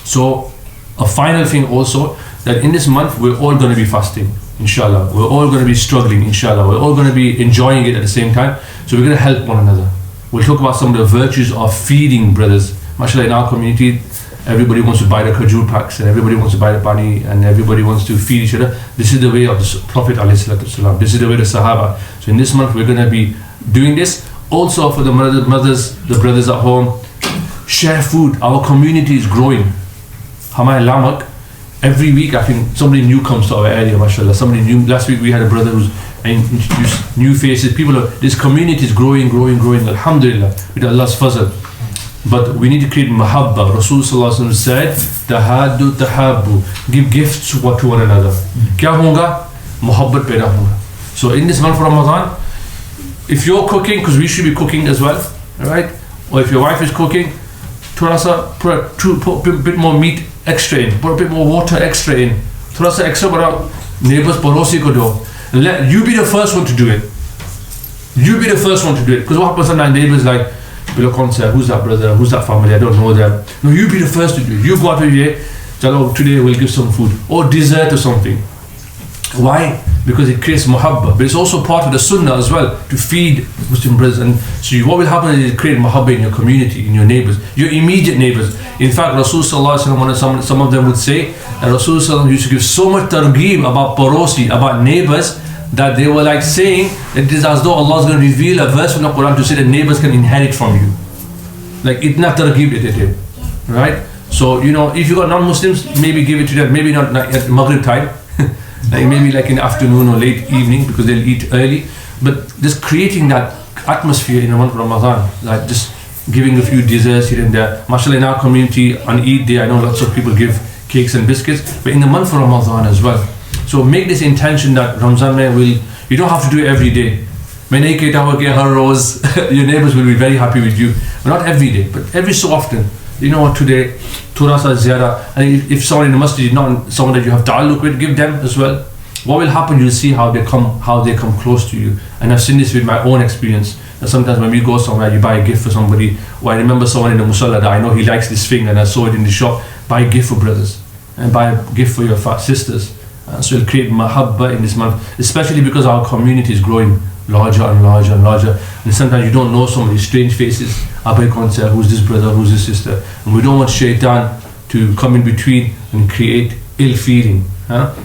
So a final thing also, that in this month we're all going to be fasting, inshallah. We're all going to be struggling, inshallah. We're all going to be enjoying it at the same time. So we're going to help one another. We'll talk about some of the virtues of feeding, brothers. MashaAllah, in our community, everybody wants to buy the khajur packs, and everybody wants to buy the pani, and everybody wants to feed each other. This is the way of the Prophet ﷺ. This is the way of the Sahaba. So in this month we're going to be doing this. Also for the mothers, the brothers at home, share food. Our community is growing. Hamay Lamak, every week I think somebody new comes to our area, mashallah. Somebody new. Last week we had a brother who's introduced new faces. This community is growing, alhamdulillah, with Allah's fazl. But we need to create mahabba. Rasul sallallahu alaihi wasallam said, tahaddu tahabbu, give gifts to one another. Kya honga? Muhabbat paida honga. So in this month of Ramadan, if you're cooking, because we should be cooking as well, right? Or if your wife is cooking, put a bit more meat extra in, put a bit more water extra in, thoda sa extra bada neighbours parosi ko do. Let you be the first one to do it. You be the first one to do it. Because what happens sometimes, neighbours like, who's that brother, who's that family, I don't know them. No, you be the first to do it. You go out here, chalo, today we'll give some food or dessert or something. Why? Because it creates muhabba, but it's also part of the sunnah as well, to feed Muslim brothers. And so what will happen is it create muhabba in your community, in your neighbours, your immediate neighbours. In fact, Rasul sallallahu alaihi wasallam, some of them would say that Rasul sallallahu used to give so much targheeb about parosi, about neighbours, that they were like saying that it is as though Allah is going to reveal a verse from the Quran to say that neighbours can inherit from you. Like itna targheeb it, right? So if you got non-Muslims, maybe give it to them, maybe not at Maghrib time. Like maybe like in the afternoon or late evening, because they'll eat early. But just creating that atmosphere in the month of Ramadan, like just giving a few desserts here and there. MashaAllah, in our community on Eid Day, I know lots of people give cakes and biscuits, but in the month of Ramadan as well. So make this intention that Ramzan you don't have to do it every day. Your neighbours will be very happy with you. But not every day, but every so often. You know what, today, Turasa Ziyara, and if someone in the masjid is not someone that you have ta'alluq with, give them as well. What will happen, you'll see how they come close to you. And I've seen this with my own experience. And sometimes when we go somewhere, you buy a gift for somebody, or I remember someone in the musalla that I know he likes this thing and I saw it in the shop, buy a gift for brothers, and buy a gift for your sisters. So it'll create mahabba in this month, especially because our community is growing larger and larger and larger, and sometimes you don't know some of these strange faces. Who's this brother, who's this sister? And we don't want shaitan to come in between and create ill feeling.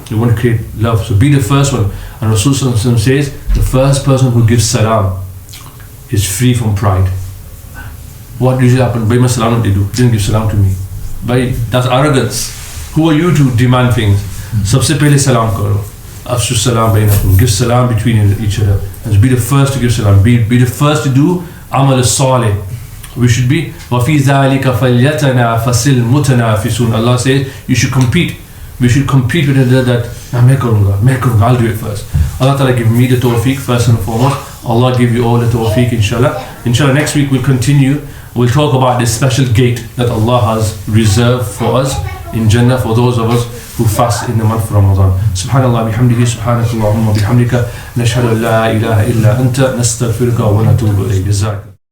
We want to create love. So be the first one. And Rasulullah says, the first person who gives salam is free from pride. What usually happens? Bhai, salam they do. Didn't give salam to me. Bhai, that's arrogance. Who are you to demand things? Sabse pehle salam karo. Afshu salam bainakum. Give salam between each other. And be the first to give salam. Be the first to do amal salih. We should be وَفِي ذَلِكَ فَلْيَتَنَافَسِ الْمُتَنَافِسُونَ. Allah says you should compete. We should compete with another that I'll do it first. Allah Ta'ala give me the tawfiq first and foremost. Allah give you all the tawfiq, inshallah. Inshallah, next week we'll continue. We'll talk about this special gate that Allah has reserved for us in Jannah, for those of us who fast in the month of Ramadan. Subhanallah bihamdihi, subhanakallahumma bihamdika, nashhadu an la ilaha illa anta, nastaghfiruka wa natubu ilayk.